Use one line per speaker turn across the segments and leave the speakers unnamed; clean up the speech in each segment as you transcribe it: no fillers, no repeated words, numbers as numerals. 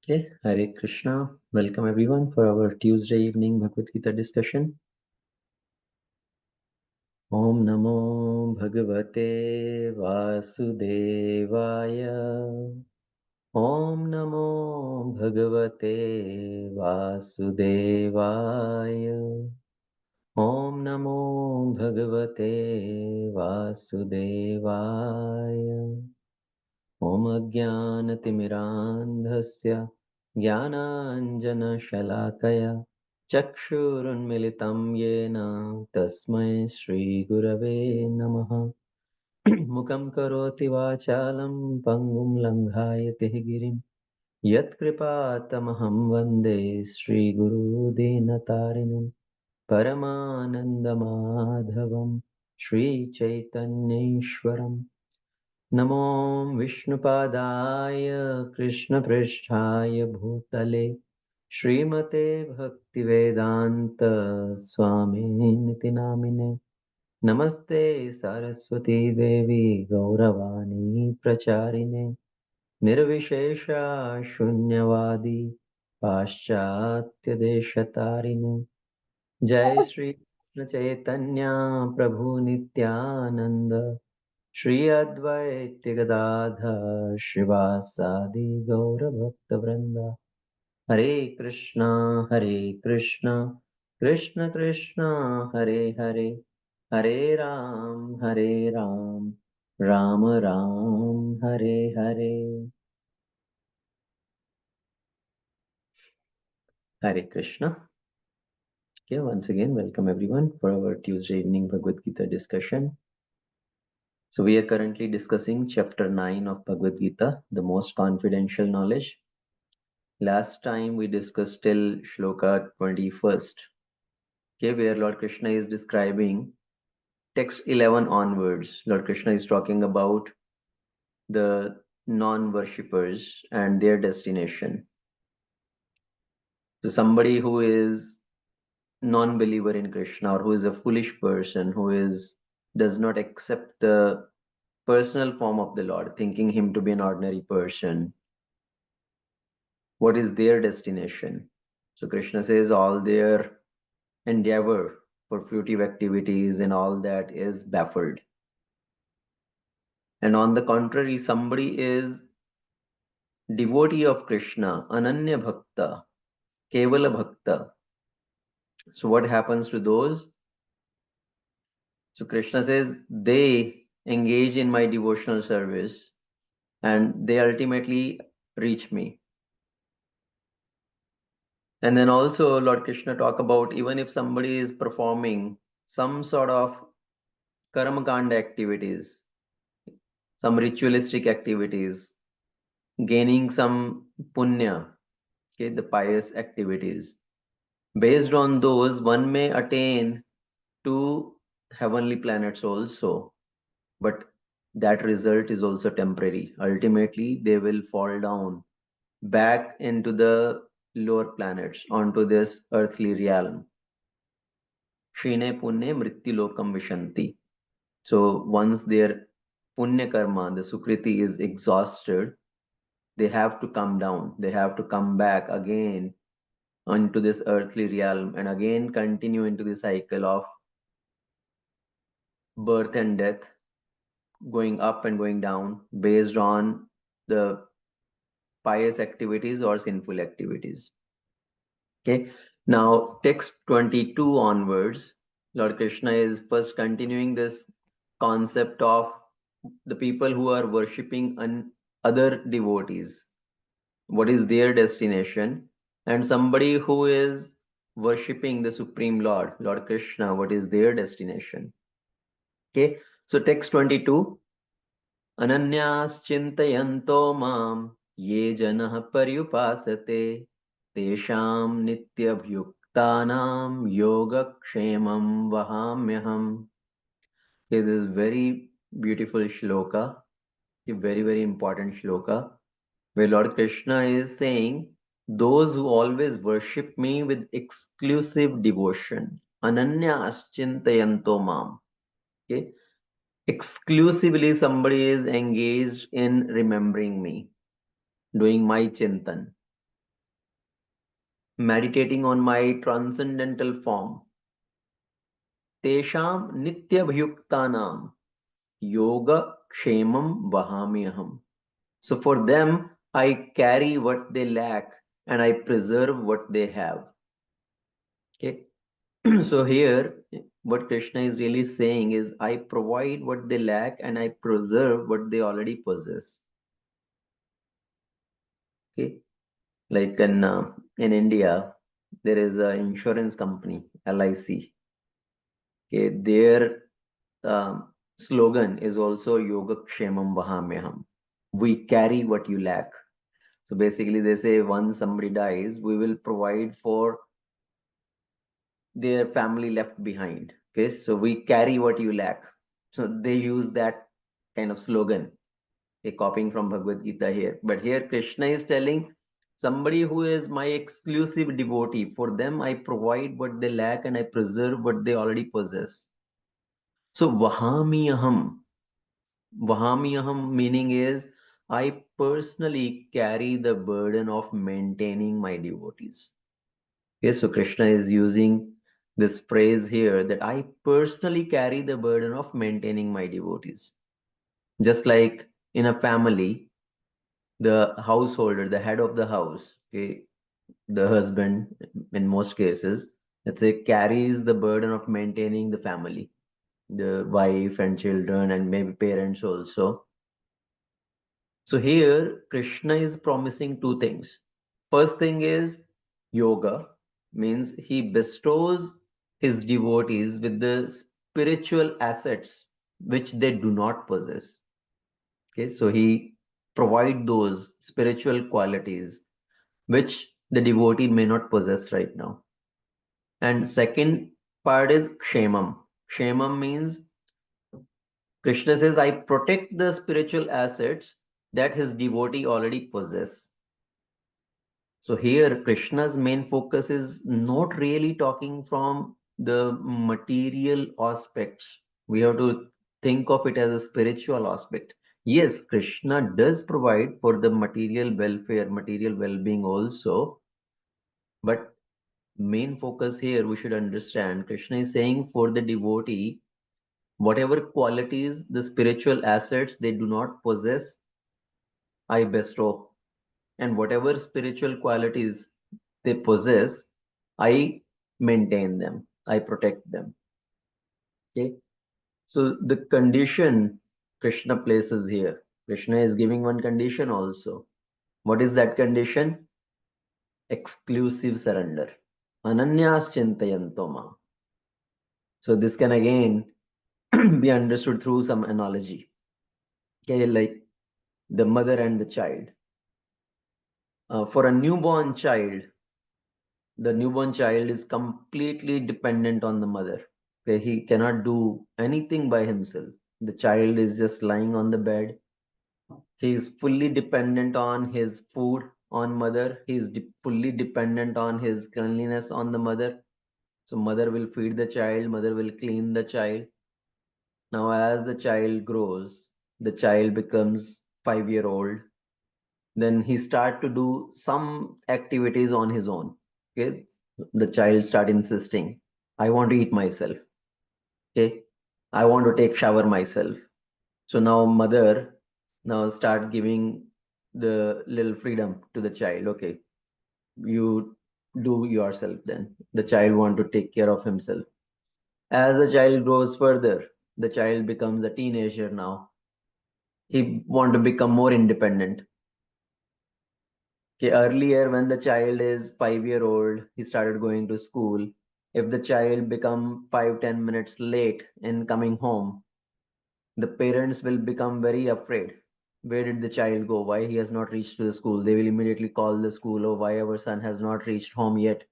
Okay, Hare Krishna. Welcome everyone for our Tuesday evening Bhagavad Gita discussion. Om Namo Bhagavate Vasudevaya. Om Namo Bhagavate Vasudevaya. Om Namo Bhagavate Vasudevaya. Om Ajnanatimirandhasya Jnananjana-shalakaya Chakshurunmilitam Yena Tasmai Shri Gurave Namaha. Mukam karoti vachalam pangum langhayate girim Yat kripatamaham vande Shri Guru Dinatarinam Paramanandamadhavam Shri Chaitanyeshwaram. नमो विष्णुपादाय कृष्णपृष्ठाय भूतले श्रीमते भक्तिवेदांत स्वामिनिति नामिने नमस्ते सरस्वती देवी गौरवाणी प्रचारिणे निर्विशेषा शून्यवादी पाश्चात्य देशतारिणे जय श्री कृष्ण चैतन्य प्रभु Nityanand Shri Advaita Gadadhar Shrivasadi Gaura Bhakta Vrinda Hare Krishna Krishna Krishna Hare Hare Hare Ram Rama Ram Hare Hare. Hare Krishna. Okay, once again welcome everyone for our Tuesday evening Bhagavad Gita discussion. So we are currently discussing chapter 9 of Bhagavad Gita, the most confidential knowledge. Last time we discussed till Shloka 21st, okay, where Lord Krishna is describing text 11 onwards. Lord Krishna is talking about the non-worshippers and their destination. So somebody who is non-believer in Krishna or who is a foolish person who does not accept the personal form of the Lord, thinking him to be an ordinary person, what is their destination? So Krishna says all their endeavor for fruitive activities and all that is baffled. And on the contrary, somebody is devotee of Krishna, Ananya Bhakta, Kevala Bhakta. So what happens to those? So Krishna says they engage in my devotional service and they ultimately reach me. And then also Lord Krishna talk about even if somebody is performing some sort of karmakanda activities, some ritualistic activities, gaining some punya, okay, the pious activities. Based on those, one may attain to heavenly planets also, but that result is also temporary. Ultimately, they will fall down back into the lower planets, onto this earthly realm. Shine punne mrityu lokam vishanti. So once their punya karma, the sukriti is exhausted, they have to come down. They have to come back again onto this earthly realm and again continue into the cycle of birth and death, going up and going down based on the pious activities or sinful activities. Okay. Now, text 22 onwards, Lord Krishna is first continuing this concept of the people who are worshipping other devotees. What is their destination? And somebody who is worshipping the Supreme Lord, Lord Krishna, what is their destination? Okay, so text 22. Ananyas chintayanto mam ye janah paryupasate tesham nityabhyuktanam yogakshemam vahamyaham. Okay, this is very beautiful shloka, a very, very important shloka, where Lord Krishna is saying, those who always worship me with exclusive devotion, ananyas chintayanto mam. Okay, exclusively somebody is engaged in remembering me, doing my chintan. meditating on my transcendental form, tesham nityabhyuktanam yoga kshemam vahamyaham. So for them, I carry what they lack and I preserve what they have. Okay. So here, what Krishna is really saying is, I provide what they lack and I preserve what they already possess. Okay. Like in India, there is an insurance company, LIC. Okay. Their slogan is also Yoga Kshemam Vahamyaham. We carry what you lack. So basically, they say once somebody dies, we will provide for their family left behind. Okay, so we carry what you lack. So they use that kind of slogan, copying from Bhagavad Gita here. But here Krishna is telling somebody who is my exclusive devotee, for them I provide what they lack and I preserve what they already possess. So Vahami meaning is I personally carry the burden of maintaining my devotees. Okay, so Krishna is using this phrase here that I personally carry the burden of maintaining my devotees. Just like in a family, the householder, the head of the house, okay, the husband in most cases, let's say, carries the burden of maintaining the family, the wife and children, and maybe parents also. So here, Krishna is promising two things. First thing is yoga, means he bestows his devotees with the spiritual assets which they do not possess. Okay, so he provide those spiritual qualities which the devotee may not possess right now. And second part is kshemam. Kshemam means Krishna says, I protect the spiritual assets that his devotee already possess. So here, Krishna's main focus is not really talking from the material aspects. We have to think of it as a spiritual aspect. Yes, Krishna does provide for the material welfare, material well-being also, but main focus here we should understand Krishna is saying for the devotee, whatever qualities, the spiritual assets they do not possess, I bestow, and whatever spiritual qualities they possess, I maintain them, I protect them. Okay. So the condition Krishna places here, Krishna is giving one condition also. What is that condition? Exclusive surrender. Ananyas chintayantoma. So this can again be understood through some analogy. Okay, like the mother and the child. For a newborn child, the newborn child is completely dependent on the mother. Okay, he cannot do anything by himself. The child is just lying on the bed. He is fully dependent on his food on mother. He is fully dependent on his cleanliness on the mother. So mother will feed the child, mother will clean the child. Now as the child grows, the child becomes 5 year old, then he start to do some activities on his own. Okay, the child start insisting, I want to eat myself. Okay, I want to take shower myself. So now mother now start giving the little freedom to the child. Okay, you do yourself. Then the child want to take care of himself. As the child grows further, the child becomes a teenager now. He want to become more independent. Okay, earlier when the child is 5 year old, he started going to school. If the child become 5-10 minutes late in coming home, the parents will become very afraid. Where did the child go? Why he has not reached to the school? They will immediately call the school. Oh, why our son has not reached home yet?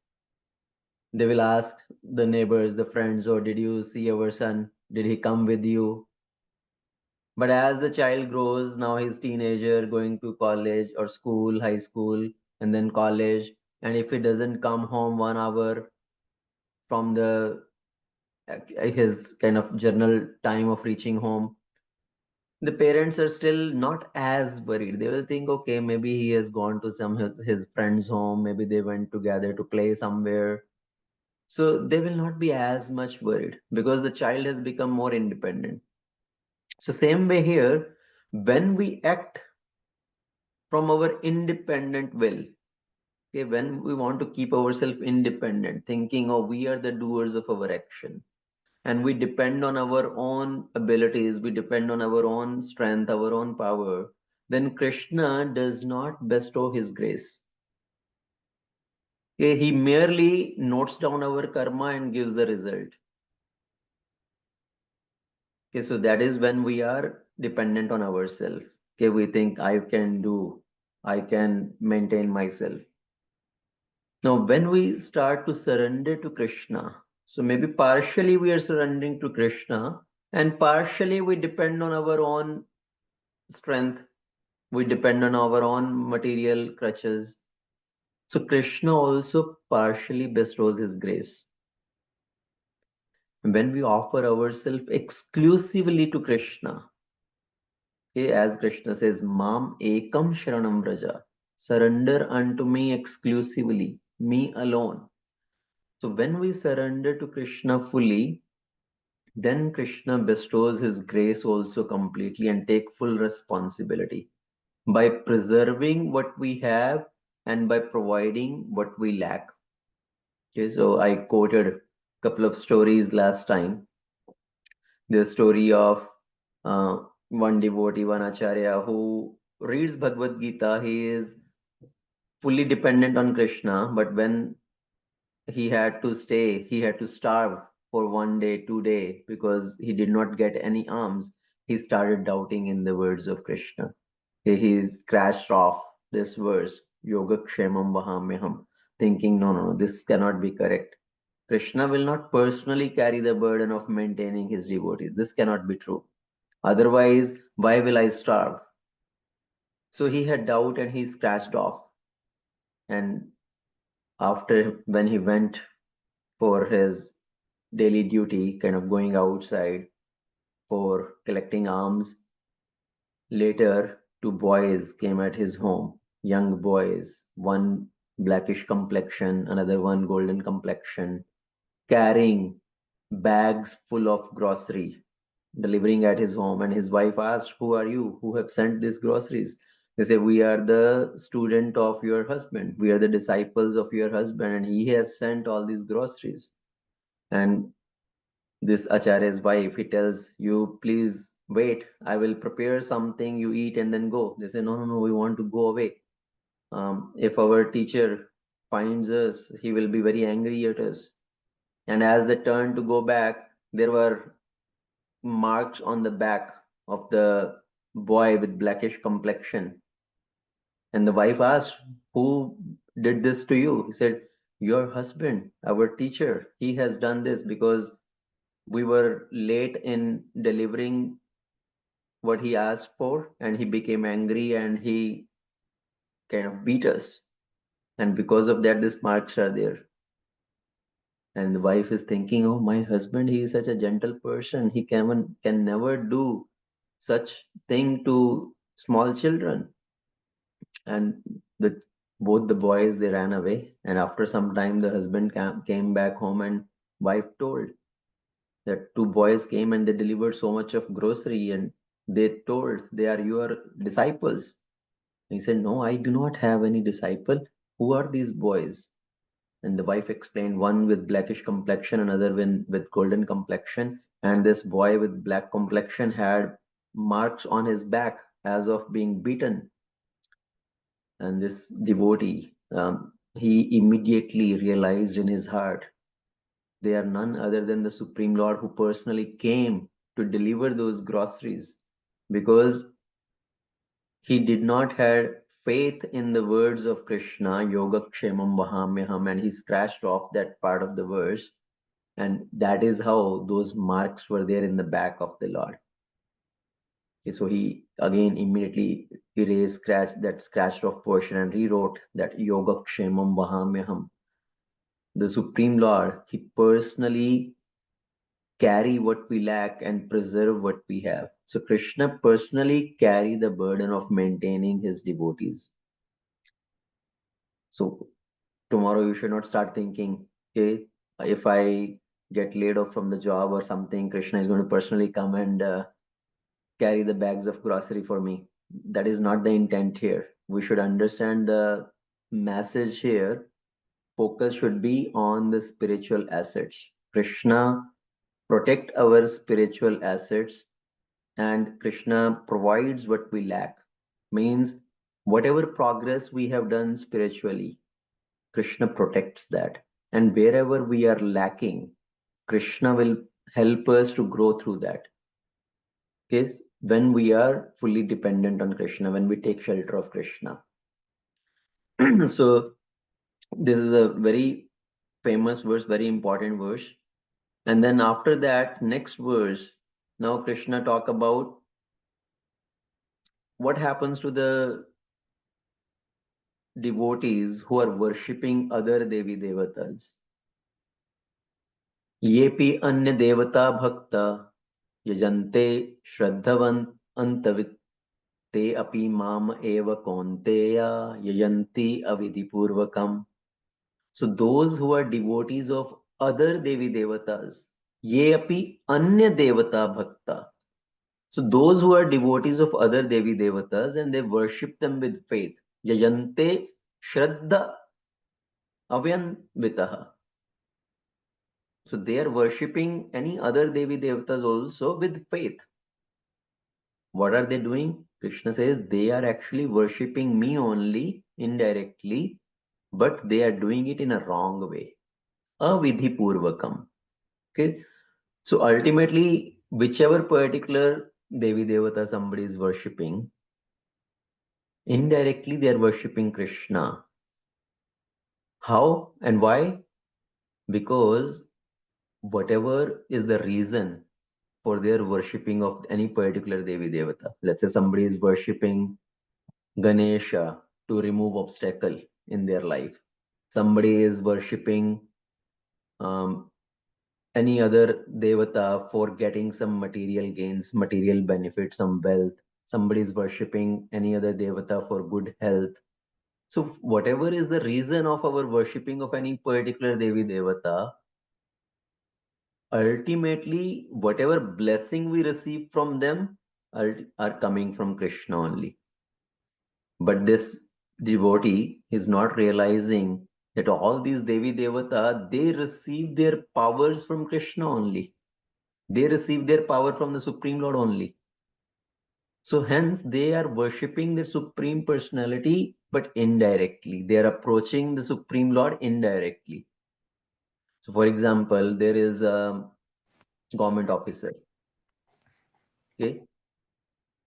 They will ask the neighbors, the friends, oh, did you see our son? Did he come with you? But as the child grows, now he's teenager going to college or school, high school, and then college. And if he doesn't come home 1 hour from the his kind of general time of reaching home, the parents are still not as worried. They will think, okay, maybe he has gone to some his friend's home, maybe they went together to play somewhere. So they will not be as much worried because the child has become more independent. So same way here, when we act from our independent will, okay, when we want to keep ourselves independent, thinking, oh, we are the doers of our action, and we depend on our own abilities, we depend on our own strength, our own power, then Krishna does not bestow his grace. Okay, he merely notes down our karma and gives the result. Okay, so that is when we are dependent on ourselves. Okay, we think I can do, I can maintain myself. Now, when we start to surrender to Krishna, so maybe partially we are surrendering to Krishna, and partially we depend on our own strength, we depend on our own material crutches. So, Krishna also partially bestows his grace. When we offer ourselves exclusively to Krishna, okay, as Krishna says, Mam ekam sharanam vraja, surrender unto me exclusively, me alone. So when we surrender to Krishna fully, then Krishna bestows his grace also completely and take full responsibility by preserving what we have and by providing what we lack. Okay, so I quoted a couple of stories last time. The story of uh, one devotee, one acharya who reads Bhagavad Gita. He is fully dependent on Krishna, but when he had to starve for 1 day, 2 day, because he did not get any alms. He started doubting in the words of Krishna. He scratched off this verse, Yoga Kshemam Vahamyaham, thinking, no, no, no, this cannot be correct. Krishna will not personally carry the burden of maintaining his devotees. This cannot be true. Otherwise, why will I starve? So he had doubt and he scratched off. And after, when he went for his daily duty, kind of going outside for collecting alms, later, two boys came at his home, young boys, one blackish complexion, another one golden complexion, carrying bags full of grocery, delivering at his home. And his wife asked, who are you? Who have sent these groceries? They say, we are the student of your husband. We are the disciples of your husband, and he has sent all these groceries. And this acharya's wife, he tells you, please wait, I will prepare something, you eat and then go. They say, no, no, no, we want to go away. If our teacher finds us, he will be very angry at us. And as they turned to go back, there were marks on the back of the boy with blackish complexion. And the wife asked, who did this to you? He said, your husband, our teacher, he has done this because we were late in delivering what he asked for, and he became angry and he kind of beat us. And because of that, these marks are there. And the wife is thinking, oh, my husband, he is such a gentle person. He can never do such thing to small children. And the both the boys, they ran away. And after some time, the husband came back home, and wife told that two boys came and they delivered so much of grocery, and they told they are your disciples. He said, no, I do not have any disciple. Who are these boys? And the wife explained, one with blackish complexion, another with golden complexion. And this boy with black complexion had marks on his back as of being beaten. And this devotee, he immediately realized in his heart, they are none other than the Supreme Lord who personally came to deliver those groceries, because he did not have faith in the words of Krishna, Yoga Kshemam Vahamyaham, and he scratched off that part of the verse. And that is how those marks were there in the back of the Lord. Okay, so he again immediately erased, scratched off portion and rewrote that Yoga Kshemam Vahamyaham. The Supreme Lord, he personally carry what we lack and preserve what we have. So Krishna personally carry the burden of maintaining his devotees. So tomorrow you should not start thinking, okay, if I get laid off from the job or something, Krishna is going to personally come and carry the bags of grocery for me. That is not the intent here. We should understand the message here. Focus should be on the spiritual assets. Krishna protect our spiritual assets, and Krishna provides what we lack. Means whatever progress we have done spiritually, Krishna protects that. And wherever we are lacking, Krishna will help us to grow through that. Okay? When we are fully dependent on Krishna, when we take shelter of Krishna. So this is a very famous verse, very important verse. And then after that, next verse, now Krishna talk about what happens to the devotees who are worshipping other Devi Devatas. Yepi anya devata bhakta yajante shraddhavan antavit te api mam eva konteya yajanti avidipurvakam. So those who are devotees of other Devi Devatas, ye api anya devata bhakta. So those who are devotees of other Devi Devatas and they worship them with faith. Yajante Shraddha Avyanvitaha. So they are worshipping any other Devi Devatas also with faith. What are they doing? Krishna says they are actually worshipping me only indirectly, but they are doing it in a wrong way. Avidhi Purvakam. Okay. So ultimately, whichever particular Devi Devata somebody is worshipping, indirectly they are worshipping Krishna. How and why? Because whatever is the reason for their worshipping of any particular Devi Devata. Let's say somebody is worshipping Ganesha to remove obstacle in their life. Somebody is worshipping any other Devata for getting some material gains, material benefit, some wealth. Somebody is worshipping any other Devata for good health. So whatever is the reason of our worshipping of any particular Devi Devata, ultimately whatever blessing we receive from them are coming from Krishna only. But this devotee is not realizing that all these Devi Devata, they receive their powers from Krishna only. They receive their power from the Supreme Lord only. So hence they are worshipping the Supreme Personality, but indirectly. They are approaching the Supreme Lord indirectly. So for example, there is a government officer, okay,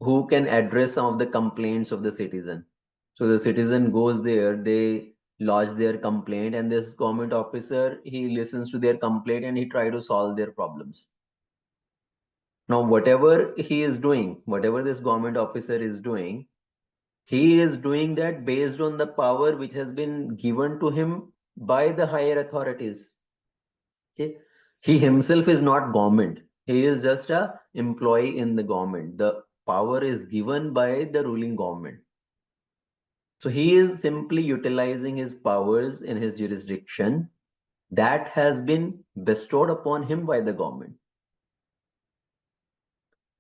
who can address some of the complaints of the citizen. So the citizen goes there, they lodge their complaint, and this government officer, he listens to their complaint and he try to solve their problems. Now, whatever he is doing, whatever this government officer is doing, he is doing that based on the power which has been given to him by the higher authorities. Okay? He himself is not government. He is just a employee in the government. The power is given by the ruling government. So he is simply utilizing his powers in his jurisdiction that has been bestowed upon him by the government.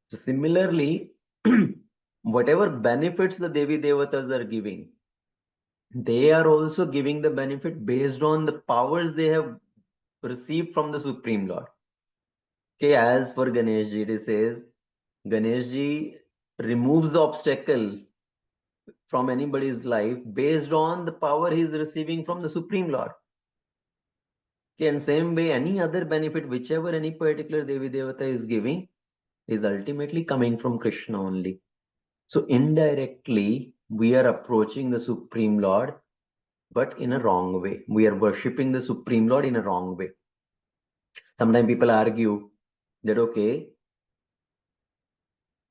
So similarly, whatever benefits the Devi Devatas are giving, they are also giving the benefit based on the powers they have received from the Supreme Lord. Okay, as for Ganeshji, it says, Ganeshji removes the obstacle from anybody's life based on the power he is receiving from the Supreme Lord. Okay, and same way, any other benefit, whichever any particular Devi Devata is giving, is ultimately coming from Krishna only. So indirectly, we are approaching the Supreme Lord, but in a wrong way. We are worshipping the Supreme Lord in a wrong way. Sometimes people argue that, okay,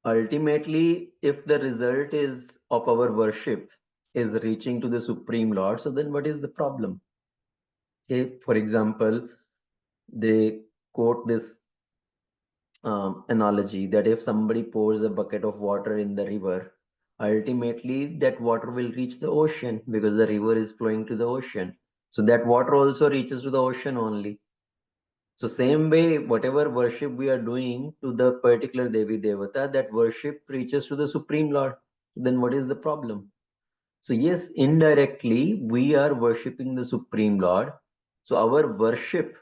ultimately, if the result is of our worship is reaching to the Supreme Lord, so then what is the problem? Okay, for example, they quote this analogy that if somebody pours a bucket of water in the river, ultimately that water will reach the ocean because the river is flowing to the ocean. So that water also reaches to the ocean only. So same way, whatever worship we are doing to the particular Devi Devata, that worship reaches to the Supreme Lord. Then what is the problem? So yes, indirectly we are worshipping the Supreme Lord. So our worship,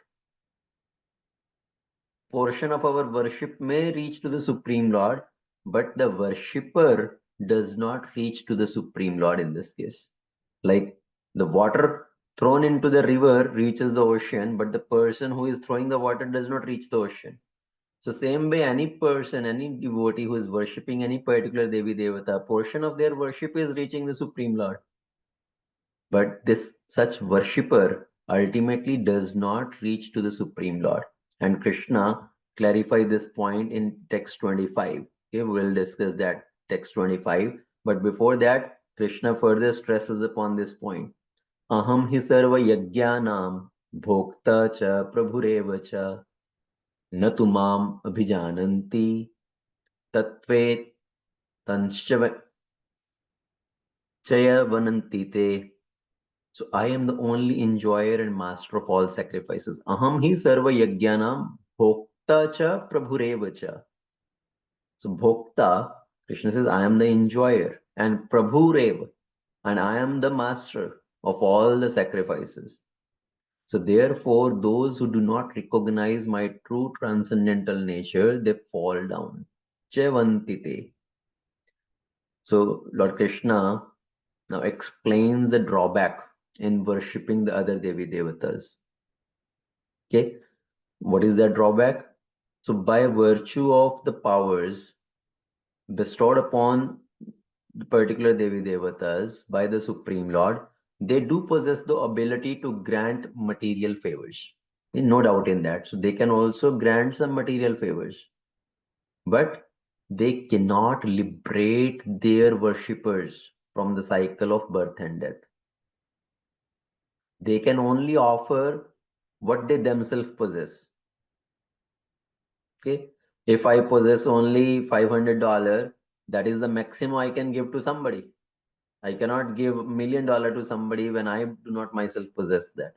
portion of our worship may reach to the Supreme Lord, but the worshipper does not reach to the Supreme Lord in this case. Like the water thrown into the river reaches the ocean, but the person who is throwing the water does not reach the ocean. So same way, any person, any devotee who is worshipping any particular Devi Devata, portion of their worship is reaching the Supreme Lord. But this such worshipper ultimately does not reach to the Supreme Lord. And Krishna clarified this point in text 25. Okay, we'll discuss that text 25. But before that, Krishna further stresses upon this point. Aham hi sarva yajnanam bhokta cha prabhureva cha न तु माम अभिजानन्ति तत्वे तंश्च चयवनन्ति ते. So I am the only enjoyer and master of all sacrifices. Aham hi sarva yajnanam bhokta cha prabhureva cha. So bhokta, Krishna says, I am the enjoyer, and prabhureva, and I am the master of all the sacrifices. So therefore, those who do not recognize my true transcendental nature, they fall down. Chevantite. So Lord Krishna now explains the drawback in worshipping the other Devi Devatas. Okay, what is that drawback? So by virtue of the powers bestowed upon the particular Devi Devatas by the Supreme Lord, they do possess the ability to grant material favors. No doubt in that. So they can also grant some material favors. But they cannot liberate their worshippers from the cycle of birth and death. They can only offer what they themselves possess. Okay, if I possess only $500, that is the maximum I can give to somebody. I cannot give $1 million to somebody when I do not myself possess that.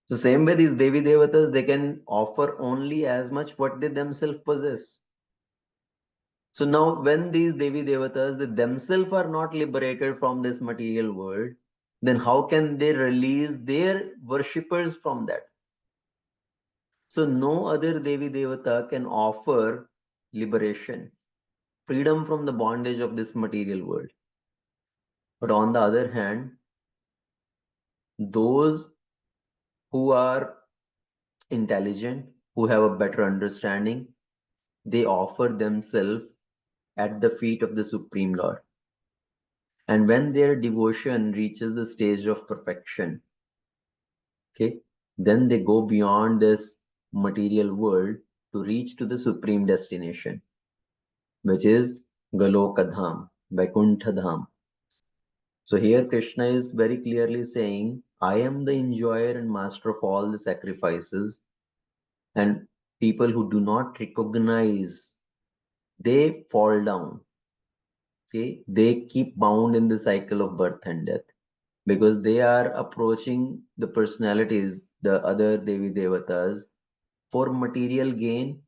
So same way, these Devi Devatas, they can offer only as much what they themselves possess. So now when these Devi Devatas, they themselves are not liberated from this material world, then how can they release their worshippers from that? So no other Devi Devata can offer liberation, freedom from the bondage of this material world. But on the other hand, those who are intelligent, who have a better understanding, they offer themselves at the feet of the Supreme Lord. And when their devotion reaches the stage of perfection, okay, then they go beyond this material world to reach to the supreme destination, which is Galokadham, Vaikuntha. So here Krishna is very clearly saying, I am the enjoyer and master of all the sacrifices, and people who do not recognize, they fall down. Okay, they keep bound in the cycle of birth and death because they are approaching the personalities, the other Devi Devatas, for material gain.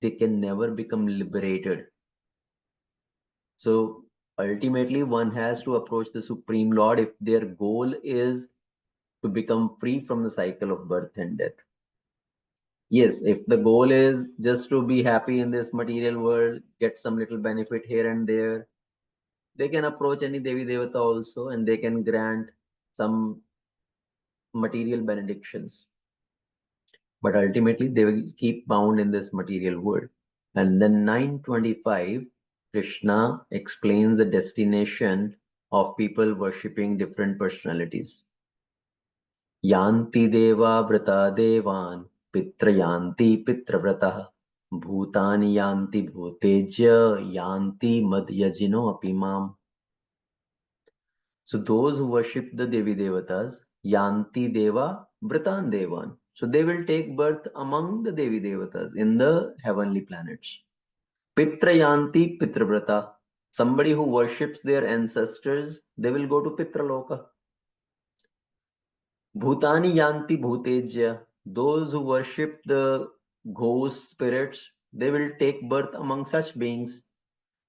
They can never become liberated. So ultimately, one has to approach the Supreme Lord if their goal is to become free from the cycle of birth and death. Yes, if the goal is just to be happy in this material world, get some little benefit here and there, they can approach any Devi Devata also and they can grant some material benedictions. But ultimately, they will keep bound in this material world. And then 925, Krishna explains the destination of people worshipping different personalities. Yanti deva vrata devan pitra yanti pitra vrata bhutani yanti bhutejya yanti madhyajino apimam. So those who worship the Devi Devatas, yanti deva vratan devan. So they will take birth among the Devi Devatas in the heavenly planets. Pitrayanti Pitravrata. Somebody who worships their ancestors, they will go to Pitraloka. Bhutani Yanti Bhutejya. Those who worship the ghost spirits, they will take birth among such beings.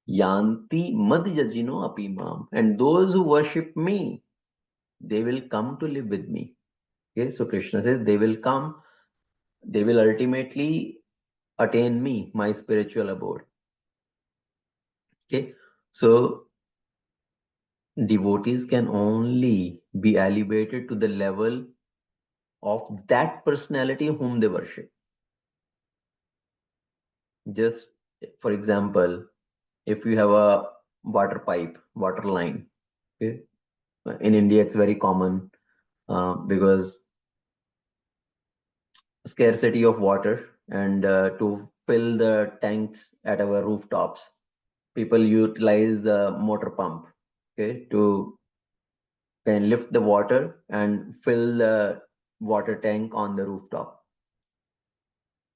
Yanti Madhyajino Apimam. And those who worship me, they will come to live with me. Okay, so Krishna says they will come, they will ultimately attain me, my spiritual abode. Okay, so devotees can only be elevated to the level of that personality whom they worship. Just for example, if you have a water pipe, water line, okay, in India it's very common because scarcity of water and to fill the tanks at our rooftops, people utilize the motor pump, okay, to can lift the water and fill the water tank on the rooftop.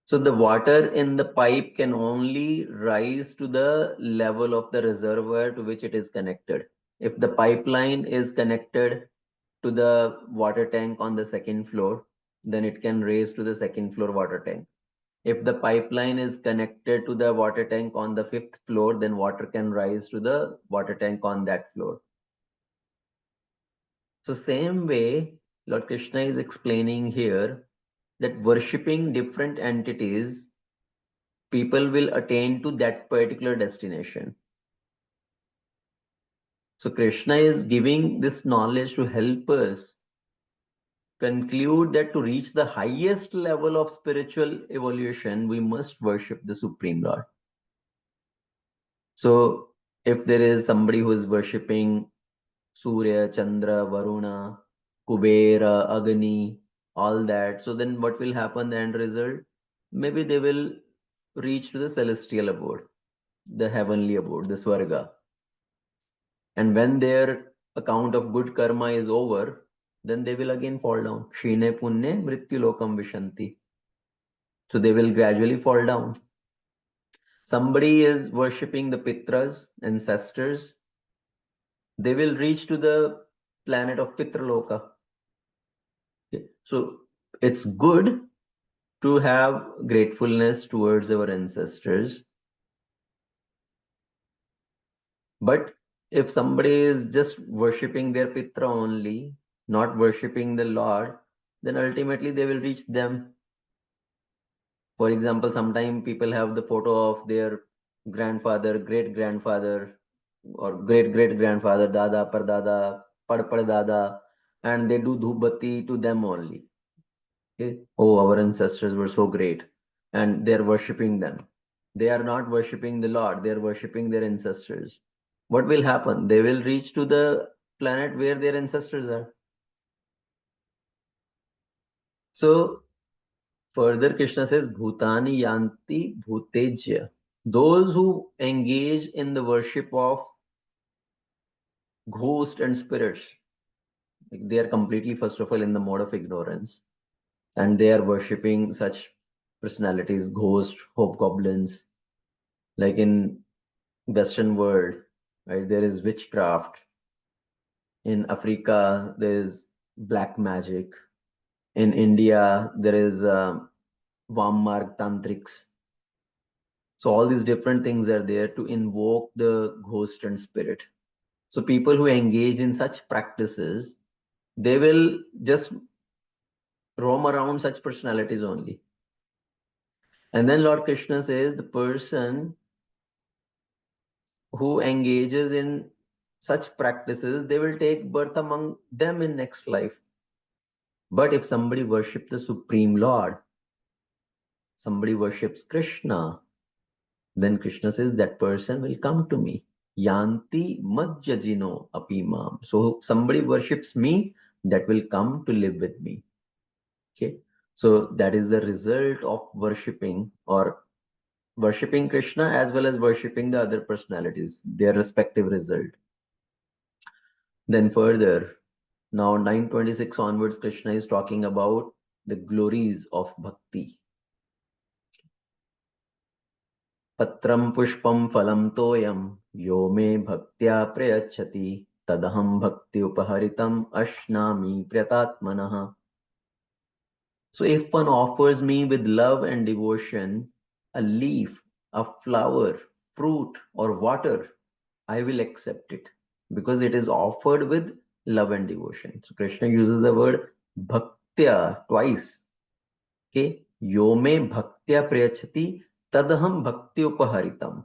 So the water in the pipe can only rise to the level of the reservoir to which it is connected. If the pipeline is connected to the water tank on the second floor, then it can raise to the second floor water tank. If the pipeline is connected to the water tank on the fifth floor, then water can rise to the water tank on that floor. So same way, Lord Krishna is explaining here that worshipping different entities, people will attain to that particular destination. So Krishna is giving this knowledge to help us conclude that to reach the highest level of spiritual evolution, we must worship the Supreme Lord. So if there is somebody who is worshipping Surya, Chandra, Varuna, Kubera, Agni, all that, so then what will happen, the end result? Maybe they will reach to the celestial abode, the heavenly abode, the Swarga. And when their account of good karma is over, then they will again fall down. Shine punne mrityu lokam vishanti. So they will gradually fall down. Somebody is worshipping the Pitras, ancestors, they will reach to the planet of Pitraloka. Okay. So it's good to have gratefulness towards our ancestors. But if somebody is just worshipping their Pitra only, not worshipping the Lord, then ultimately they will reach them. For example, sometimes people have the photo of their grandfather, great grandfather, or great great grandfather, dada, pardada, padada, and they do dhubati to them only. Okay? Oh, our ancestors were so great, and they're worshipping them. They are not worshipping the Lord, they are worshipping their ancestors. What will happen? They will reach to the planet where their ancestors are. So further, Krishna says, Bhutani Yanti Bhutejya. Those who engage in the worship of ghosts and spirits, they are completely, first of all, in the mode of ignorance. And they are worshipping such personalities, ghosts, hobgoblins. Like in Western world, right, there is witchcraft. In Africa, there is black magic. In India, there is Vammarg tantrics. So all these different things are there to invoke the ghost and spirit. So people who engage in such practices, they will just roam around such personalities only. And then Lord Krishna says the person who engages in such practices, they will take birth among them in next life. But if somebody worships the Supreme Lord, somebody worships Krishna, then Krishna says that person will come to me. Yanti madjajino apimam. So somebody worships me, that will come to live with me. Okay. So that is the result of worshipping, or worshipping Krishna as well as worshipping the other personalities, their respective result. Then further, now 926 onwards, Krishna is talking about the glories of bhakti. Patram pushpam phalam toyam yo me bhaktya prayachati tadaham bhakti upaharitam ashnami pratatmanaha. So if one offers me with love and devotion a leaf, a flower, fruit, or water, I will accept it because it is offered with love and devotion. So Krishna uses the word bhaktya twice. Okay, yo me bhaktya prayachati tadaham bhakti upaharitam.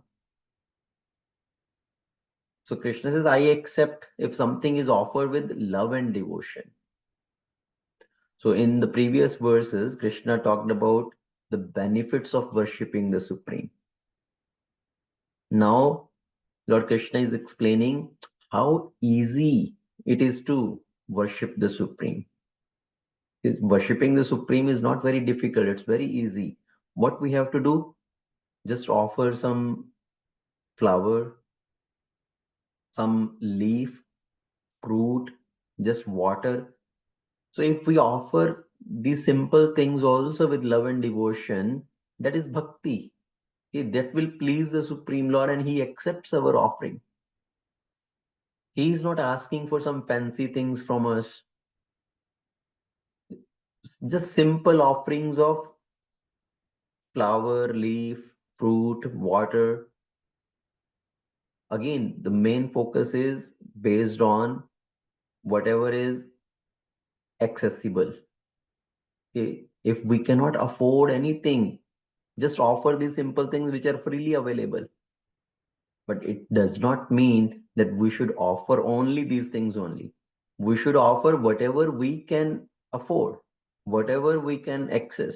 So Krishna says, I accept if something is offered with love and devotion. So in the previous verses, Krishna talked about the benefits of worshipping the Supreme. Now, Lord Krishna is explaining how easy it is to worship the Supreme. Worshipping the Supreme is not very difficult, it's very easy. What we have to do? Just offer some flower, some leaf, fruit, just water. So if we offer these simple things also with love and devotion, that is bhakti. That will please the Supreme Lord and He accepts our offering. He is not asking for some fancy things from us. Just simple offerings of flower, leaf, fruit, water. Again, the main focus is based on whatever is accessible. Okay? If we cannot afford anything, just offer these simple things which are freely available. But it does not mean that we should offer only these things only. We should offer whatever we can afford, whatever we can access.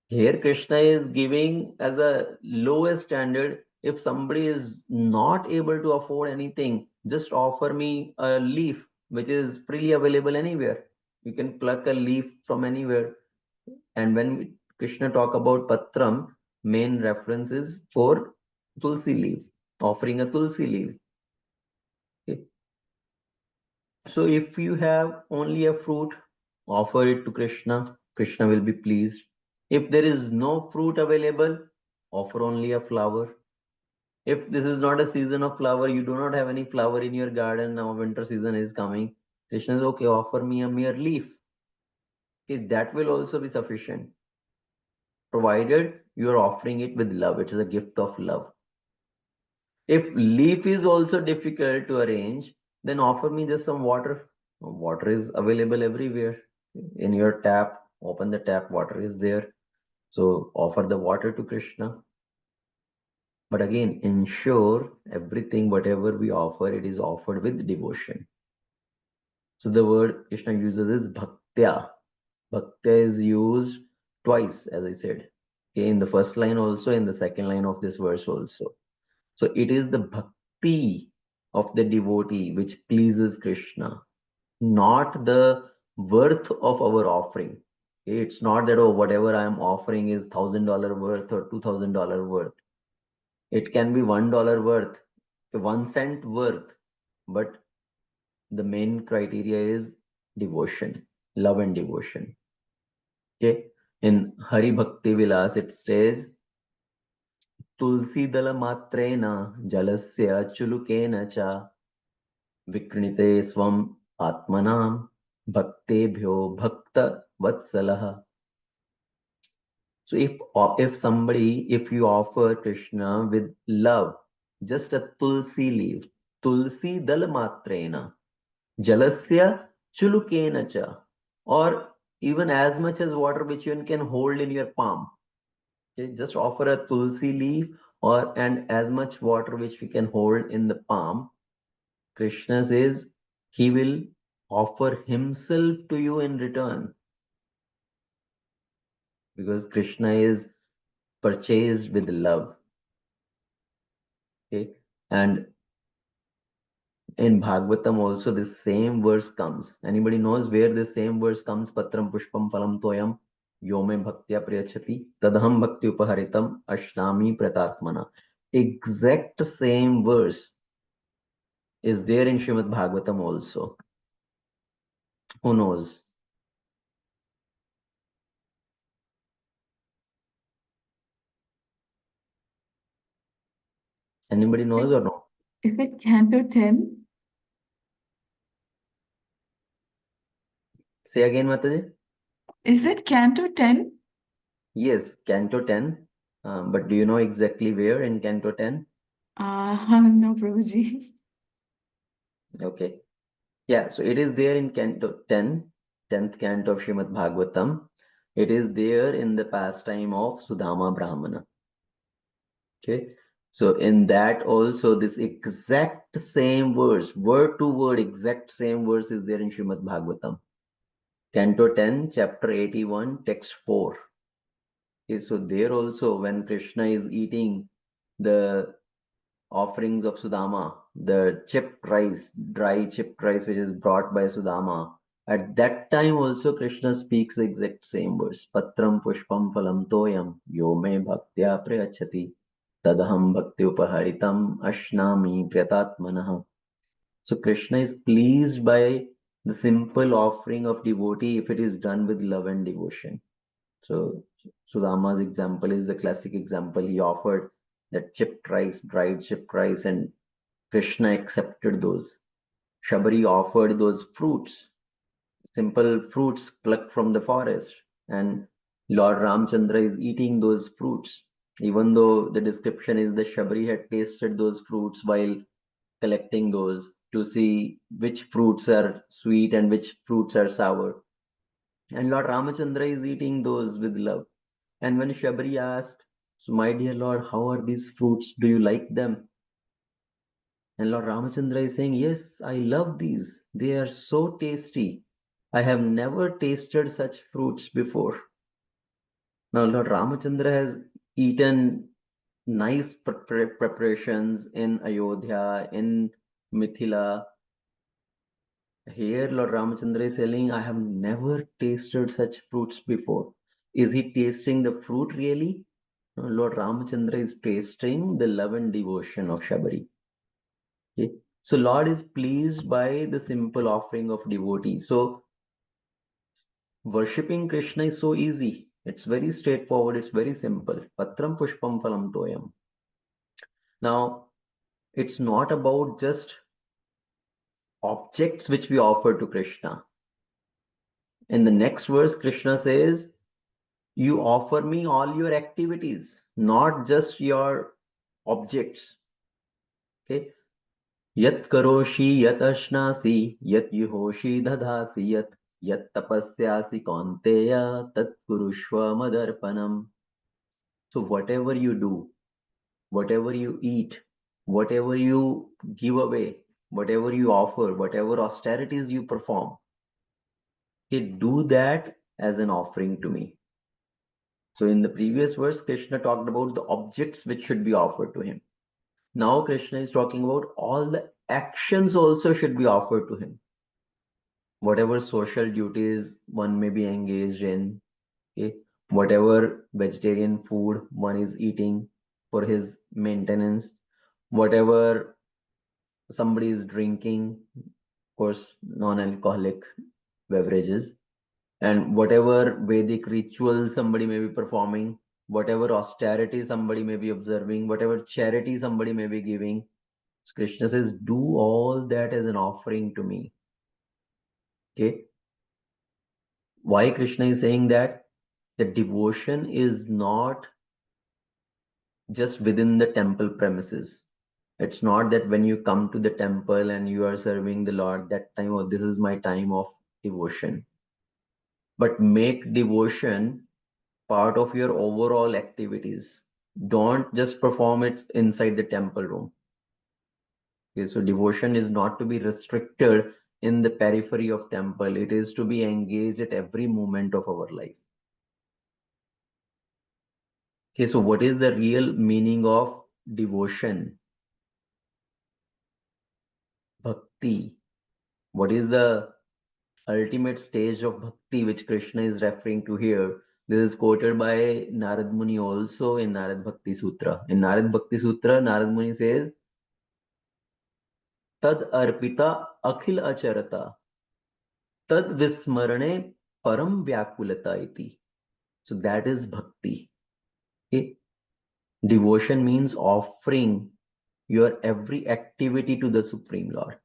Here Krishna is giving as a lowest standard. If somebody is not able to afford anything, just offer me a leaf which is freely available anywhere. You can pluck a leaf from anywhere. And when Krishna talk about patram, main reference is for tulsi leaf, offering a tulsi leaf. Okay. So if you have only a fruit, offer it to Krishna. Krishna will be pleased. If there is no fruit available, offer only a flower. If this is not a season of flower, you do not have any flower in your garden, now winter season is coming. Krishna says, okay, offer me a mere leaf. Okay, that will also be sufficient, provided you are offering it with love. It is a gift of love. If leaf is also difficult to arrange, then offer me just some water. Water is available everywhere. In your tap, open the tap, water is there. So offer the water to Krishna. But again, ensure everything, whatever we offer, it is offered with devotion. So the word Krishna uses is bhaktya. Bhaktya is used twice, as I said. Okay, in the first line also, in the second line of this verse also. So it is the bhakti of the devotee which pleases Krishna, not the worth of our offering. It's not that, oh, whatever I am offering is $1,000 worth or $2,000 worth. It can be $1 worth, 1 cent worth, but the main criteria is devotion, love and devotion. Okay, in Hari Bhakti Vilas it says, Tulsi dala matrena jalasya chulukena cha vikrinite svam atmanam bhaktebhyo bhakta vatsalah. So if you offer Krishna with love, just a tulsi leaf, tulsi dal matrena, jalasya chulukena cha, or even as much as water which you can hold in your palm. Okay, just offer a tulsi leaf and as much water which we can hold in the palm. Krishna says he will offer himself to you in return, because Krishna is purchased with love. Okay, and in Bhagavatam also this same verse comes. Anybody knows where this same verse comes? Patram pushpam phalam toyam yome bhaktya priyachati tadham bhakti upaharitam ashnami pratatmana. Exact same verse is there in Srimad Bhagavatam also. Who knows? Anybody knows or no?
Is it Canto 10?
Say again, Mataji.
Is it Canto 10?
Yes, Canto 10. But do you know exactly where in Canto 10?
No, Prabhuji.
Okay. Yeah, so it is there in Canto 10, 10th canto of Srimad Bhagavatam. It is there in the pastime of Sudama Brahmana. Okay. So in that also this exact same verse, word to word, exact same verse is there in Srimad Bhagavatam. Canto 10, chapter 81, text 4. Okay, so there also when Krishna is eating the offerings of Sudama, the chipped rice, dry chipped rice which is brought by Sudama, at that time also Krishna speaks the exact same verse. Patram pushpam phalam toyam yo me bhaktya prayachati tadaham bhakti upaharitam ashnami pryatatmanah. So Krishna is pleased by the simple offering of devotee if it is done with love and devotion. So Sudama's example is the classic example. He offered that chipped rice, dried chipped rice, and Krishna accepted those. Shabari offered those fruits, simple fruits plucked from the forest, and Lord Ramchandra is eating those fruits. Even though the description is that Shabari had tasted those fruits while collecting those to see which fruits are sweet and which fruits are sour. And Lord Ramachandra is eating those with love. And when Shabari asked, so my dear Lord, how are these fruits? Do you like them? And Lord Ramachandra is saying, yes, I love these. They are so tasty. I have never tasted such fruits before. Now, Lord Ramachandra has eaten nice preparations in Ayodhya, in Mithila. Here, Lord Ramachandra is saying, I have never tasted such fruits before. Is he tasting the fruit really? No, Lord Ramachandra is tasting the love and devotion of Shabari. Okay? So Lord is pleased by the simple offering of devotee. So worshipping Krishna is so easy. It's very straightforward. It's very simple. Patram pushpam phalam toyam. Now, it's not about just objects which we offer to Krishna. In the next verse, Krishna says, you offer me all your activities, not just your objects. Okay. Yat karoshi yat ashnasi yat yuhoshi dadhasi yat tapasyasi kaunteya tat kurushva madarpanam. So whatever you do, whatever you eat, whatever you give away, whatever you offer, whatever austerities you perform, okay, do that as an offering to me. So in the previous verse, Krishna talked about the objects which should be offered to him. Now Krishna is talking about all the actions also should be offered to him. Whatever social duties one may be engaged in, okay, whatever vegetarian food one is eating for his maintenance, whatever somebody is drinking, of course, non-alcoholic beverages, and whatever Vedic rituals somebody may be performing, whatever austerity somebody may be observing, whatever charity somebody may be giving. So Krishna says, do all that as an offering to me. Okay. Why Krishna is saying that? The devotion is not just within the temple premises. It's not that when you come to the temple and you are serving the Lord, that time, oh, this is my time of devotion. But make devotion part of your overall activities. Don't just perform it inside the temple room. Okay, so devotion is not to be restricted in the periphery of temple. It is to be engaged at every moment of our life. Okay, so what is the real meaning of devotion? Bhakti. What is the ultimate stage of bhakti which Krishna is referring to here? This is quoted by Narad Muni also in Narad Bhakti Sutra. In Narad Bhakti Sutra, Narad Muni says, Tad arpita akhil acharata, tad vismarane param vyakulata iti. So that is bhakti. Okay? Devotion means offering your every activity to the Supreme Lord.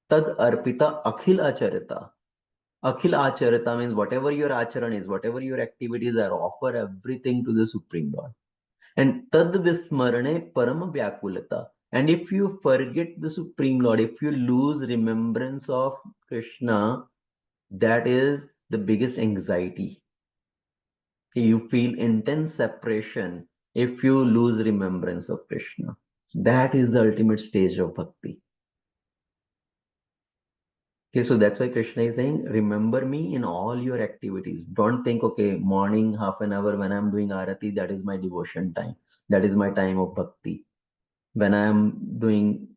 Tad arpita akhil acharita. Akhil acharita means whatever your acharan is, whatever your activities are, offer everything to the Supreme Lord. And tad vismarane param vyakulata. And if you forget the Supreme Lord, if you lose remembrance of Krishna, that is the biggest anxiety. You feel intense separation if you lose remembrance of Krishna. That is the ultimate stage of bhakti. Okay, so that's why Krishna is saying, remember me in all your activities. Don't think, okay, morning, half an hour when I'm doing arati, that is my devotion time. That is my time of bhakti. When I'm doing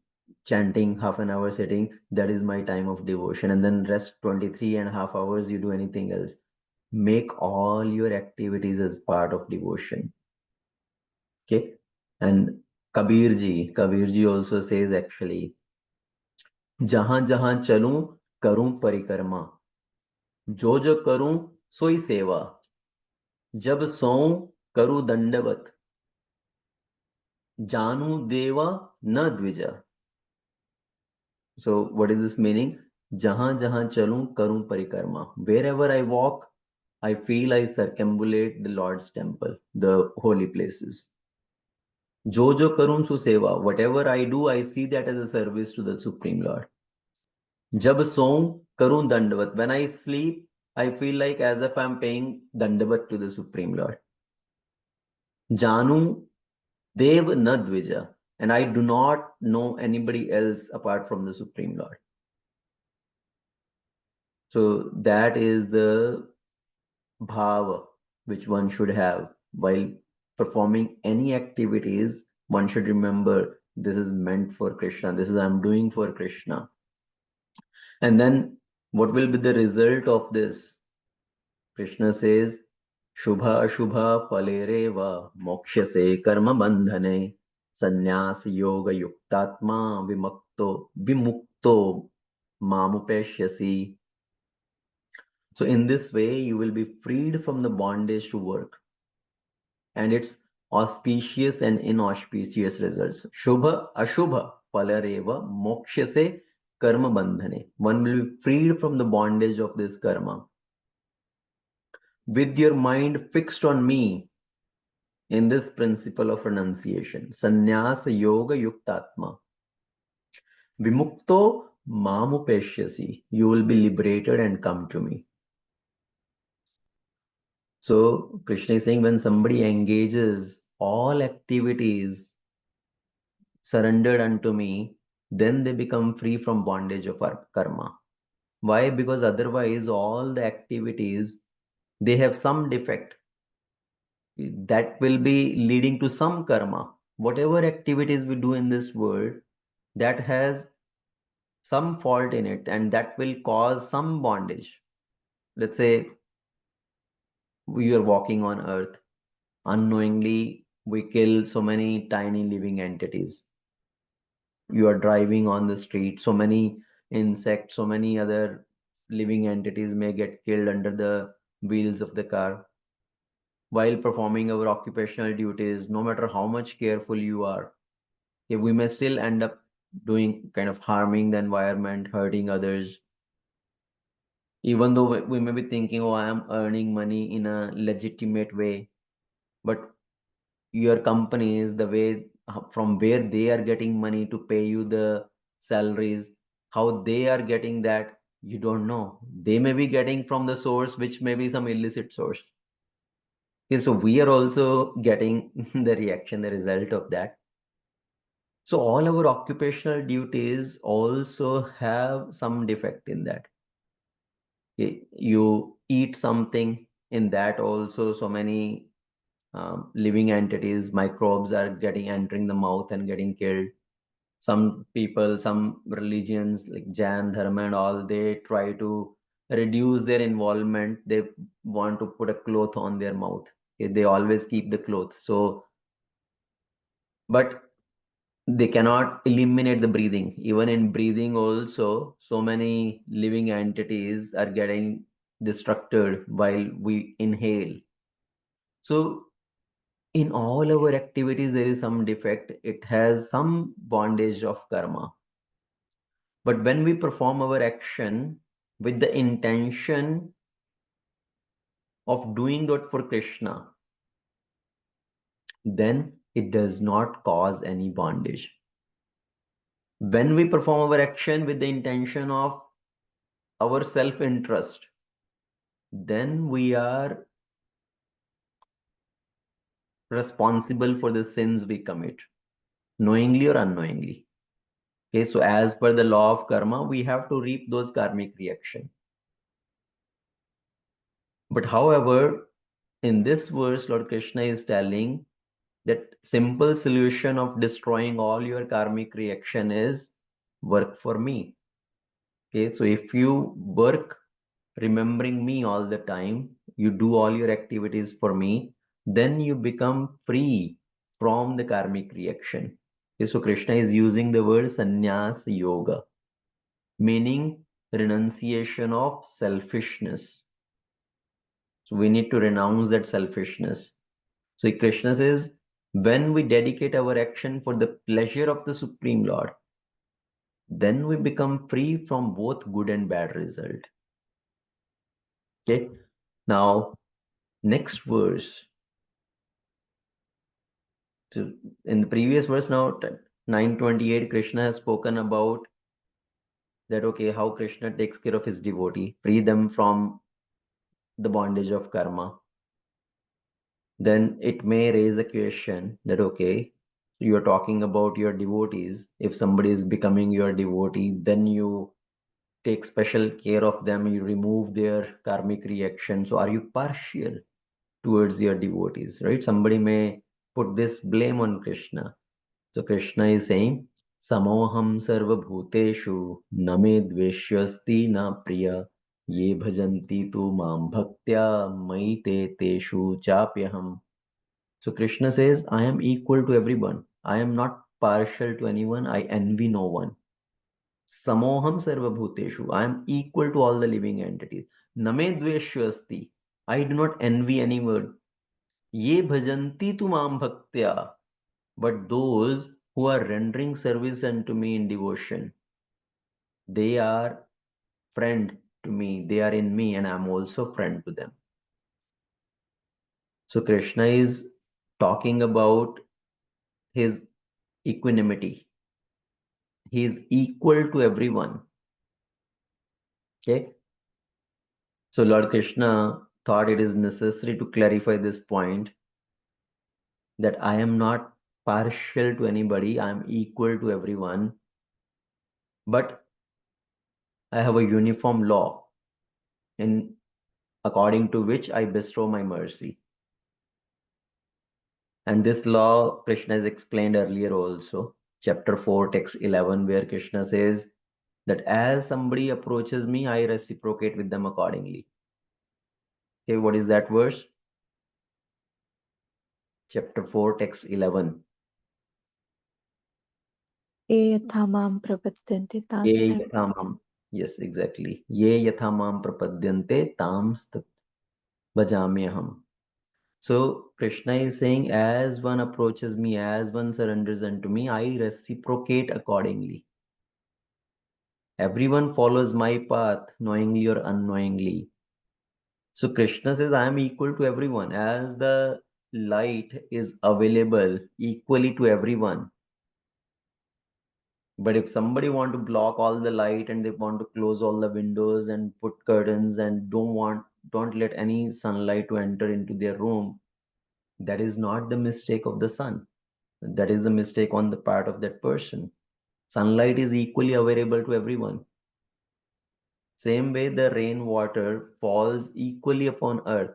chanting, half an hour sitting, that is my time of devotion. And then rest 23 and a half hours, you do anything else. Make all your activities as part of devotion. Okay. And Kabirji also says actually, जहां जहां चलूं करूं परिक्रमा जो जो करूं सोई सेवा जब सोऊं करूं दंडवत जानू देवा न Dwija. So what is this meaning? Jahan jahan chalun karun parikarma. Wherever I walk, I feel I circumambulate the Lord's temple, the holy places. Jo jo karun su seva. Whatever I do, I see that as a service to the Supreme Lord. Jab soung karun dandavat. When I sleep, I feel like as if I'm paying dandavat to the Supreme Lord. Janu dev na dvija. And I do not know anybody else apart from the Supreme Lord. So that is the bhava which one should have while performing any activities. One should remember this is meant for Krishna. This is I'm doing for Krishna. And then what will be the result of this? Krishna says, Shubha Ashubha Falereva Mokshase Karma Bandhane Sannyas Yoga Yuktatma Vimukto Mamupeshyasi. So in this way, you will be freed from the bondage to work and its auspicious and inauspicious results. Shubha Ashubha Palareva Mokshase Karma Bandhane. One will be freed from the bondage of this karma. With your mind fixed on me in this principle of renunciation. Sannyas Yoga Yuktatma. Vimukto Mamupeshyasi. You will be liberated and come to me. So Krishna is saying when somebody engages all activities surrendered unto me, then they become free from bondage of our karma. Why? Because otherwise all the activities, they have some defect that will be leading to some karma. Whatever activities we do in this world, that has some fault in it and that will cause some bondage. Let's say we are walking on earth. Unknowingly, we kill so many tiny living entities. You are driving on the street, so many insects, so many other living entities may get killed under the wheels of the car. While performing our occupational duties, no matter how much careful you are, if we may still end up doing kind of harming the environment, hurting others. Even though we may be thinking, oh, I am earning money in a legitimate way, but your companies, the way from where they are getting money to pay you the salaries, how they are getting that, you don't know. They may be getting from the source which may be some illicit source. Okay, so we are also getting the reaction, the result of that. So all our occupational duties also have some defect in that. Okay, you eat something, in that also so many living entities, microbes are getting entering the mouth and getting killed. Some people, some religions like Jain Dharma and all, they try to reduce their involvement. They want to put a cloth on their mouth. Okay, they always keep the cloth. So, but they cannot eliminate the breathing. Even in breathing also, so many living entities are getting destructed while we inhale. So in all our activities there is some defect. It has some bondage of karma. But when we perform our action with the intention of doing that for Krishna, then it does not cause any bondage. When we perform our action with the intention of our self-interest, then we are responsible for the sins we commit, knowingly or unknowingly. Okay, so as per the law of karma, we have to reap those karmic reactions. But however, in this verse, Lord Krishna is telling that simple solution of destroying all your karmic reaction is work for me. Okay, so if you work remembering me all the time, you do all your activities for me, then you become free from the karmic reaction. Okay, so Krishna is using the word sannyas yoga, meaning renunciation of selfishness. So we need to renounce that selfishness. So Krishna says, when we dedicate our action for the pleasure of the Supreme Lord, then we become free from both good and bad result. Okay. Now, next verse. So in the previous verse, now 928, Krishna has spoken about that, okay, how Krishna takes care of his devotee, free them from the bondage of karma. Then it may raise a question that, okay, you're talking about your devotees. If somebody is becoming your devotee, then you take special care of them, you remove their karmic reaction. So are you partial towards your devotees, right? Somebody may put this blame on Krishna. So Krishna is saying, Samoham sarva bhuteshu name dveshyasti na priya ye bhajanti tu mam bhaktya maite teshu chapyaham. So Krishna says, I am equal to everyone. I am not partial to anyone. I envy no one. Samoham sarva bhuteshu. I am equal to all the living entities. Name dveshyasti. I do not envy anyone. Ye bhajanti tu mam bhaktya. But those who are rendering service unto me in devotion, they are friend to me. They are in me and I am also friend to them. So Krishna is talking about his equanimity. He is equal to everyone. Okay. So Lord Krishna thought it is necessary to clarify this point that I am not partial to anybody. I am equal to everyone. But I have a uniform law in according to which I bestow my mercy. And this law Krishna has explained earlier also, chapter 4, text 11, where Krishna says that as somebody approaches me, I reciprocate with them accordingly. Okay, what is that verse? Chapter 4, text 11.
Ye yatha mam prapadyante
Ye
tamstat.
yatha mam. Yes, exactly. Ye yatha mam prapadyante tamstat bhajamyaham. So Krishna is saying, as one approaches me, as one surrenders unto me, I reciprocate accordingly. Everyone follows my path, knowingly or unknowingly. So Krishna says, I am equal to everyone. As the light is available equally to everyone. But if somebody want to block all the light and they want to close all the windows and put curtains and don't let any sunlight to enter into their room, that is not the mistake of the sun. That is the mistake on the part of that person. Sunlight is equally available to everyone. Same way the rainwater falls equally upon earth.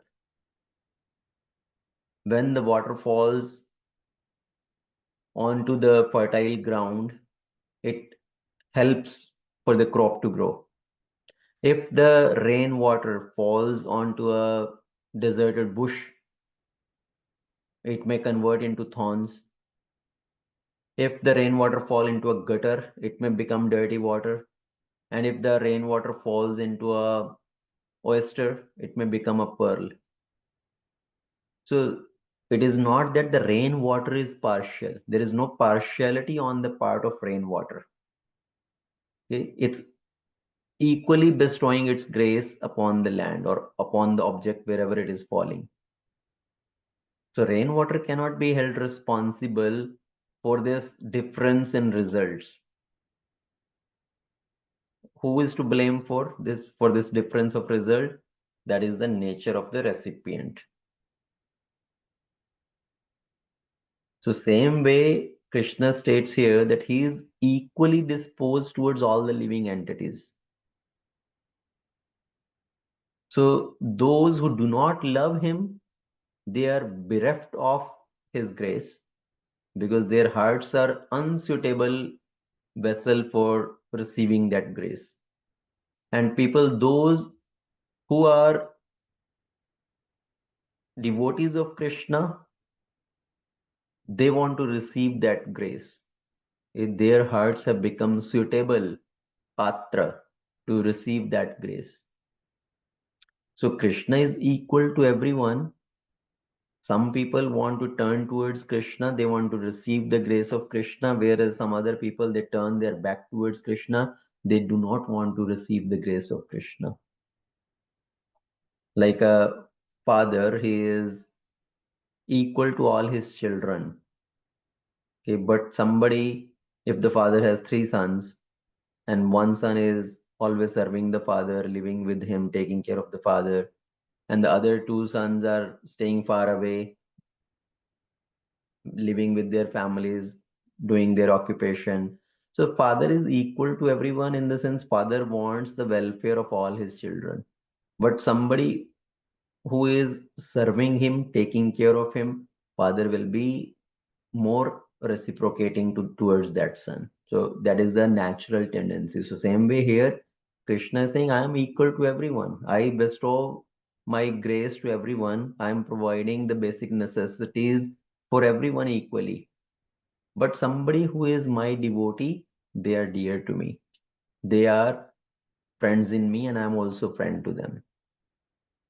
When the water falls onto the fertile ground, it helps for the crop to grow. If the rainwater falls onto a deserted bush, it may convert into thorns. If the rainwater fall into a gutter, it may become dirty water. And if the rainwater falls into a oyster, it may become a pearl. So It is not that the rainwater is partial. There is no partiality on the part of rainwater. Okay? It's equally bestowing its grace upon the land or upon the object wherever it is falling. So rainwater cannot be held responsible for this difference in results. Who is to blame for this difference of result? That is the nature of the recipient. So same way Krishna states here that he is equally disposed towards all the living entities. So those who do not love him, they are bereft of his grace because their hearts are unsuitable vessel for receiving that grace. And people, those who are devotees of Krishna, they want to receive that grace. If their hearts have become suitable patra to receive that grace. So Krishna is equal to everyone. Some people want to turn towards Krishna, they want to receive the grace of Krishna, whereas some other people, they turn their back towards Krishna, they do not want to receive the grace of Krishna. Like a father, he is equal to all his children. Okay, but somebody, if the father has 3 sons, and one son is always serving the father, living with him, taking care of the father, and the other 2 sons are staying far away, living with their families, doing their occupation. So father is equal to everyone in the sense father wants the welfare of all his children. But somebody who is serving him, taking care of him, father will be more reciprocating towards that son. So that is the natural tendency. So same way here, Krishna is saying, I am equal to everyone. I bestow my grace to everyone. I am providing the basic necessities for everyone equally. But somebody who is my devotee, they are dear to me. They are friends in me and I am also friend to them.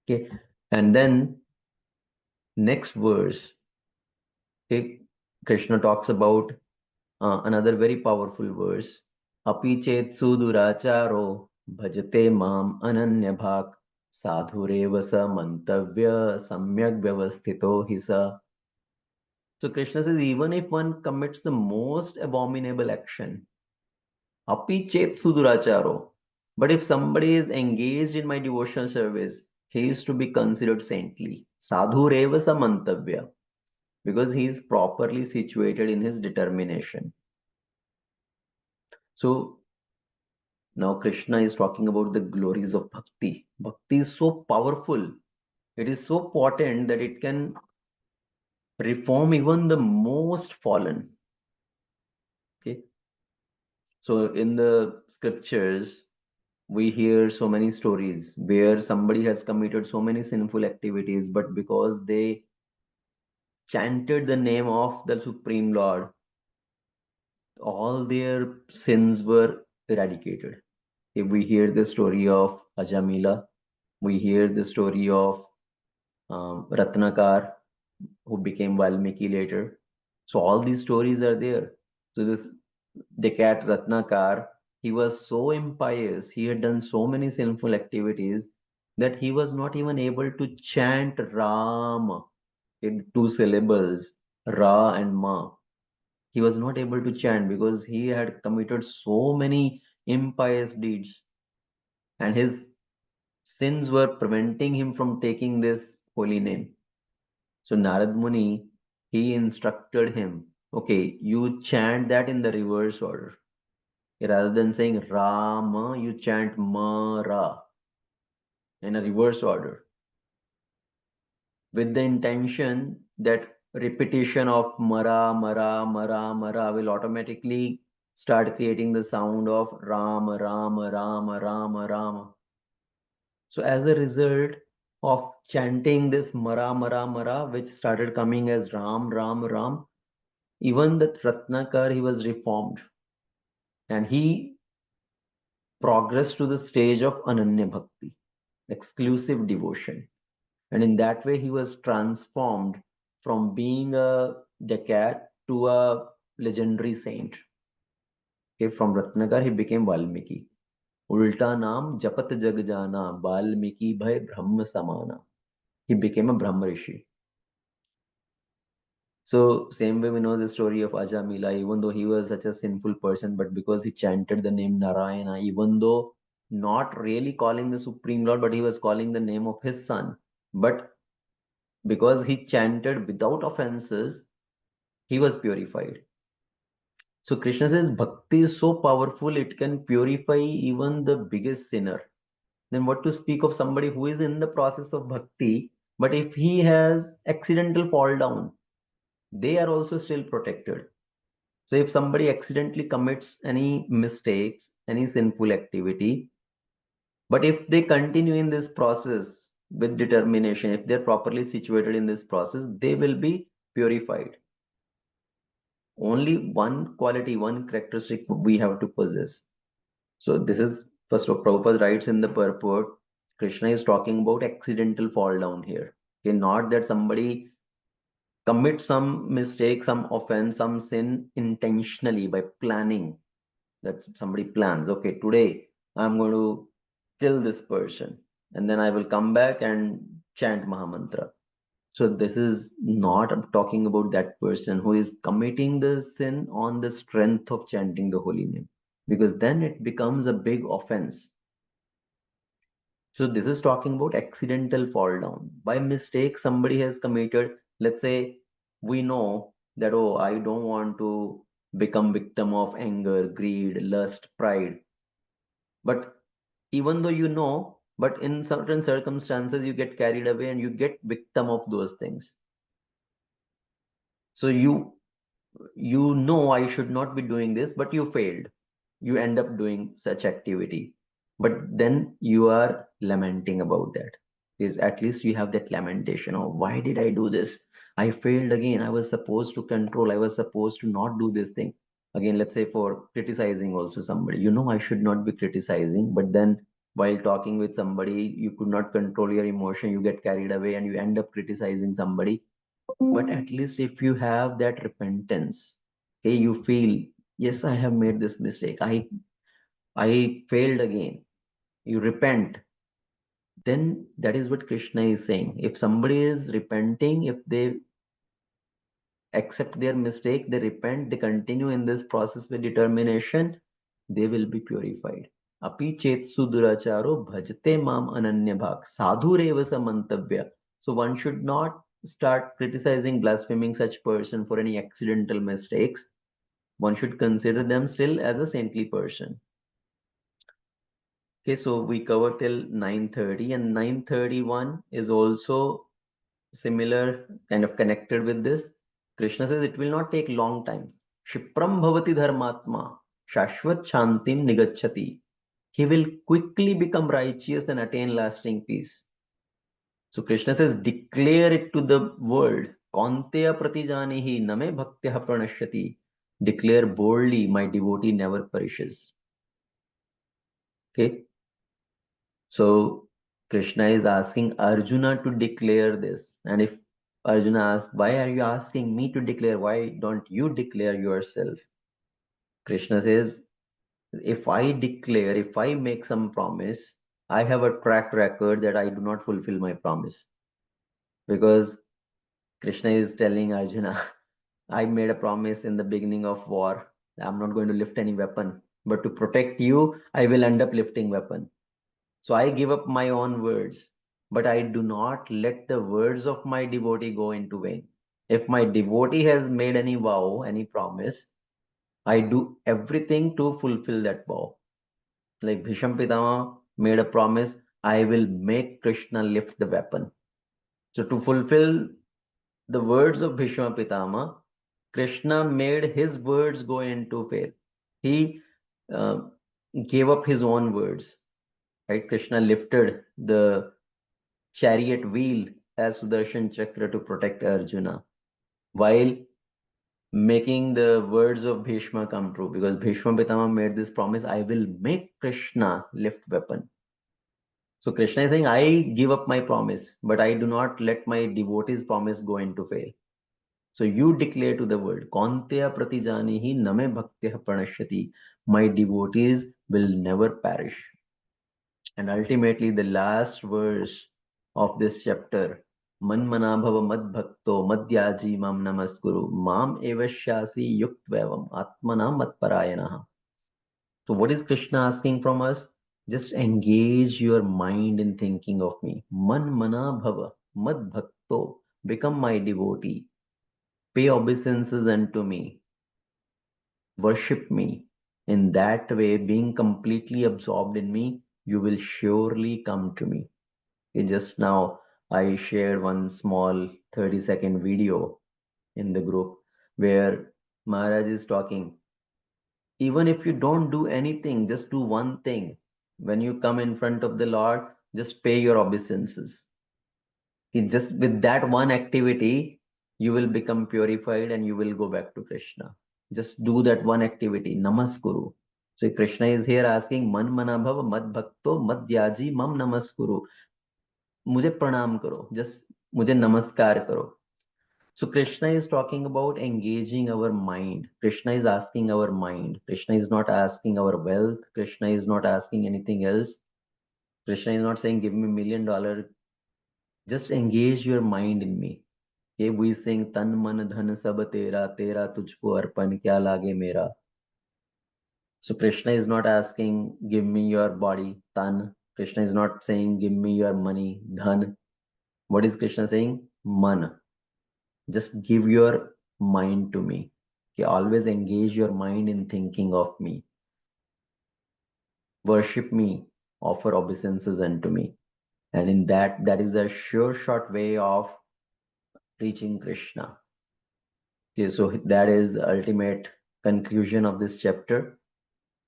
Okay. And then next verse, okay, Krishna talks about another very powerful verse. Api chet suduracharo bhajate mam ananya bhak sadhureva sa mantavya samyak vyavasthito hisa. So Krishna says, even if one commits the most abominable action, api chet suduracharo, but if somebody is engaged in my devotional service, he is to be considered saintly. Sadhureva sa mantavya, because he is properly situated in his determination. So now Krishna is talking about the glories of bhakti. Bhakti is so powerful. It is so potent that it can reform even the most fallen. Okay. So in the scriptures, we hear so many stories where somebody has committed so many sinful activities, but because they chanted the name of the Supreme Lord, all their sins were eradicated. If we hear the story of Ajamila, we hear the story of Ratnakar, who became Valmiki later. So all these stories are there. So this Decat Ratnakar, he was so impious, he had done so many sinful activities that he was not even able to chant Ram in 2 syllables, Ra and Ma. He was not able to chant because he had committed so many impious deeds, and his sins were preventing him from taking this holy name. So Narad Muni, he instructed him, okay, you chant that in the reverse order. Rather than saying Rama, you chant Mara in a reverse order, with the intention that repetition of Mara, Mara, Mara, Mara will automatically start creating the sound of Ram, Ram, Ram, Ram, Ram. So as a result of chanting this Mara, Mara, Mara, which started coming as Ram, Ram, Ram, even the Ratnakar, he was reformed. And he progressed to the stage of Ananya Bhakti, exclusive devotion. And in that way, he was transformed from being a dacoit to a legendary saint. Okay, from Ratnakar he became Valmiki. Ulta naam japat jag jana, Valmiki bhai Brahma samana. He became a Brahma Rishi. So same way we know the story of Ajamila, even though he was such a sinful person, but because he chanted the name Narayana, even though not really calling the Supreme Lord, but he was calling the name of his son. But because he chanted without offenses, he was purified. So Krishna says bhakti is so powerful, it can purify even the biggest sinner. Then what to speak of somebody who is in the process of bhakti, but if he has accidental fall down, they are also still protected. So if somebody accidentally commits any mistakes, any sinful activity, but if they continue in this process with determination, if they're properly situated in this process, they will be purified. Only one quality, one characteristic we have to possess. So this is first what Prabhupada writes in the purport. Krishna is talking about accidental fall down here. Okay, not that somebody commits some mistake, some offense, some sin intentionally by planning. That somebody plans, okay, today I'm going to kill this person and then I will come back and chant Mahamantra. So this is not talking about that person who is committing the sin on the strength of chanting the holy name, because then it becomes a big offense. So this is talking about accidental fall down. By mistake, somebody has committed, let's say we know that, oh, I don't want to become victim of anger, greed, lust, pride. But even though you know, but in certain circumstances, you get carried away and you get victim of those things. So you know I should not be doing this, but you failed. You end up doing such activity. But then you are lamenting about that. Is at least you have that lamentation of why did I do this? I failed again. I was supposed to control. I was supposed to not do this thing. Again, let's say for criticizing also somebody. You know I should not be criticizing, but then while talking with somebody, you could not control your emotion. You get carried away and you end up criticizing somebody. But at least if you have that repentance, okay, you feel, yes, I have made this mistake. I failed again. You repent. Then that is what Krishna is saying. If somebody is repenting, if they accept their mistake, they repent, they continue in this process with determination, they will be purified. Api chetsu duracharo bhajte mam ananya bhak sadhureva samantavya. So one should not start criticizing, blaspheming such person for any accidental mistakes. One should consider them still as a saintly person. Okay, so we covered till 9:30, and 9:31 is also similar, kind of connected with this. Krishna says it will not take long time. Shipram bhavati dharmatma shashvat shantim nigachati. He will quickly become righteous and attain lasting peace. So Krishna says, declare it to the world. Kaunteya pratijanihi name bhaktya pranashyati. Declare boldly, my devotee never perishes. Okay. So Krishna is asking Arjuna to declare this. And if Arjuna asks, why are you asking me to declare? Why don't you declare yourself? Krishna says, if I declare, if I make some promise, I have a track record that I do not fulfill my promise. Because Krishna is telling Arjuna, I made a promise in the beginning of war. I'm not going to lift any weapon. But to protect you, I will end up lifting weapon. So I give up my own words, but I do not let the words of my devotee go into vain. If my devotee has made any vow, any promise, I do everything to fulfill that vow. Like Bhisham Pitama made a promise, I will make Krishna lift the weapon. So to fulfill the words of Bhishma Pitama, Krishna made his words go into fail. He uh, gave up his own words. Right? Krishna lifted the chariot wheel as Sudarshan Chakra to protect Arjuna, while making the words of Bhishma come true, because Bhishma Pitama made this promise, I will make Krishna lift weapon. So Krishna is saying, I give up my promise, but I do not let my devotee's promise go into fail. So you declare to the world, Kaunteya pratijanihi name bhaktya pranashyati. My devotees will never perish. And ultimately, the last verse of this chapter, Man manabhava mad bhakto madhyaji mam namaskuru mam evashyasi yuktvevam atmana mat parayanaha. So what is Krishna asking from us? Just engage your mind in thinking of me. Man manabhava mad bhakto. Become my devotee. Pay obeisances unto me. Worship me. In that way, being completely absorbed in me, you will surely come to me. Okay, just now, I shared one small 30-second video in the group where Maharaj is talking. Even if you don't do anything, just do one thing. When you come in front of the Lord, just pay your obeisances. Just with that one activity, you will become purified and you will go back to Krishna. Just do that one activity, namaskuru. So Krishna is here asking, man manabhav mad bhakto mad yaji mam namaskuru. मुझे प्रणाम करो, just मुझे नमस्कार करो. So Krishna is talking about engaging our mind. Krishna is asking our mind. Krishna is not asking our wealth. Krishna is not asking anything else. Krishna is not saying, give me $1 million. Just engage your mind in me. Okay, we sing tan man dhan sab tera, tera tujhko arpan kya lage mera. So Krishna is not asking, give me your body, tan. Krishna is not saying, give me your money, dhan. What is Krishna saying? Man. Just give your mind to me. Okay, always engage your mind in thinking of me. Worship me, offer obeisances unto me. And in that is a sure short way of reaching Krishna. Okay, so that is the ultimate conclusion of this chapter.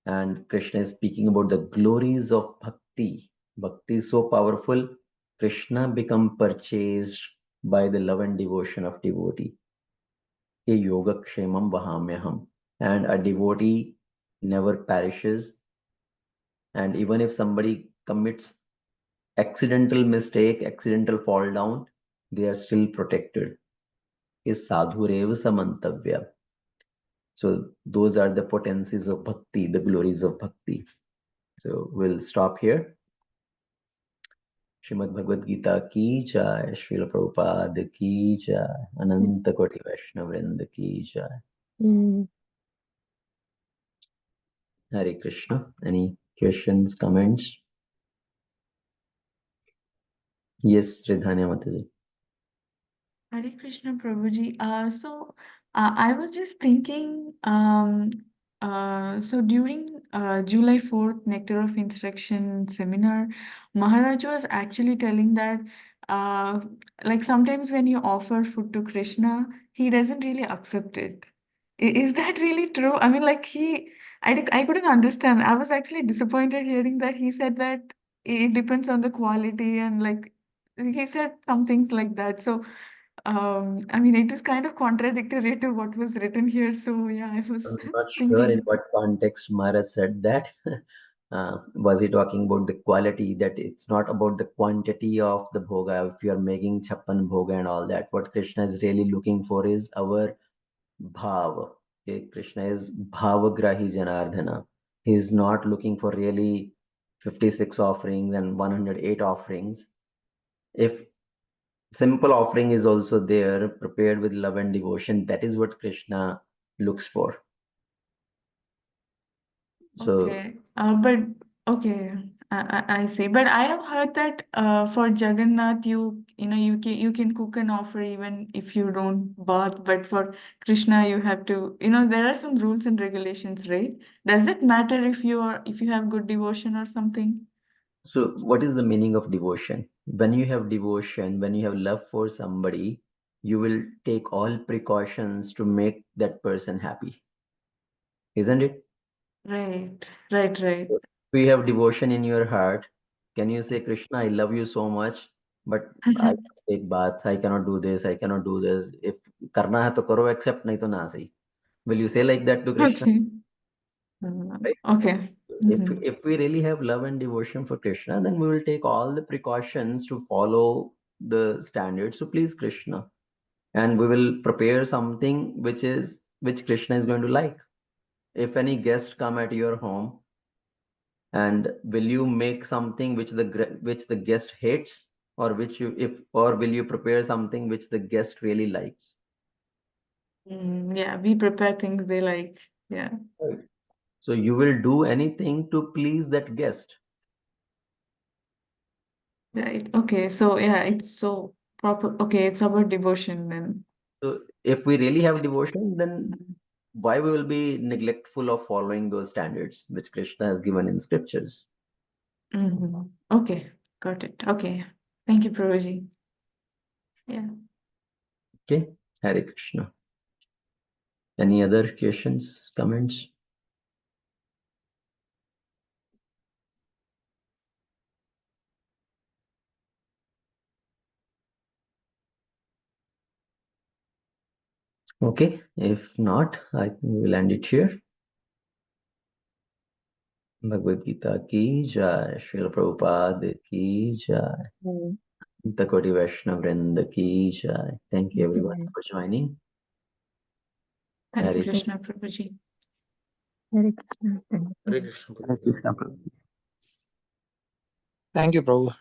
And Krishna is speaking about the glories of bhakti. Bhakti is so powerful. Krishna become purchased by the love and devotion of devotee. Yoga kshemam vahamyaham. And a devotee never perishes. And even if somebody commits accidental mistake, accidental fall down, they are still protected. Is sadhureva samantavya. So those are the potencies of bhakti, the glories of bhakti. So we'll stop here. Srimad Bhagavad Gita ki jai, Srila Prabhupada ki jai, Ananta Koti Vaishnava Vrinda ki jai.
Mm.
Hare Krishna. Any questions, comments? Yes, Sridhanya Mataji.
Hare Krishna Prabhuji. I was just thinking, so during July 4th Nectar of Instruction seminar, Maharaj was actually telling that, uh, like sometimes when you offer food to Krishna, he doesn't really accept it. Is that really true? I mean, like I couldn't understand. I was actually disappointed hearing that he said that it depends on the quality and like he said some things like that. So. I mean, it is kind of contradictory to what was written here. So, yeah, I was
I'm not sure in
thinking.
what context Maharaj said that. Was he talking about the quality, that it's not about the quantity of the bhoga? If you are making chappan bhoga and all that, what Krishna is really looking for is our bhav. Okay? Krishna is bhavagrahi janardhana. He is not looking for really 56 offerings and 108 offerings. If simple offering is also there, prepared with love and devotion, that is what Krishna looks for. So
Okay. But okay, I see. But I have heard that for Jagannath, you can cook and offer even if you don't bath. But for Krishna, you have to, there are some rules and regulations, right? Does it matter if you have good devotion or something?
So, what is the meaning of devotion? When you have devotion, when you have love for somebody, you will take all precautions to make that person happy, isn't it?
Right, right, right.
If you have devotion in your heart, can you say, Krishna, I love you so much, but I cannot take bath, I cannot do this, I cannot do this. If karna hai to karo, accept, nahi to na sahi. Will you say like that to Krishna?
Okay.
Right?
Okay.
If we really have love and devotion for Krishna, then we will take all the precautions to follow the standards to please Krishna. and we will prepare something which Krishna is going to like. If any guest come at your home, and will you make something which the guest hates, or will you prepare something which the guest really likes?
Yeah, we prepare things they like. Yeah.
Right. So you will do anything to please that guest.
Right. Okay. So yeah, it's so proper. Okay, it's about devotion then.
So if we really have devotion, then why we will be neglectful of following those standards which Krishna has given in scriptures?
Okay, got it. Okay. Thank you, Prabhuji. Yeah.
Okay, Hare Krishna. Any other questions, comments? Okay, if not, I think we will end it here. Bhagavad Gita ki jai, Srila Prabhupada ki jai, Takoti Vaishnava Vrinda ki jai. Thank you everyone for joining.
Hare
Hare
Krishna, Prabhuji.
Hare Krishna.
Hare Krishna.
Krishna.
Thank you, Prabhu.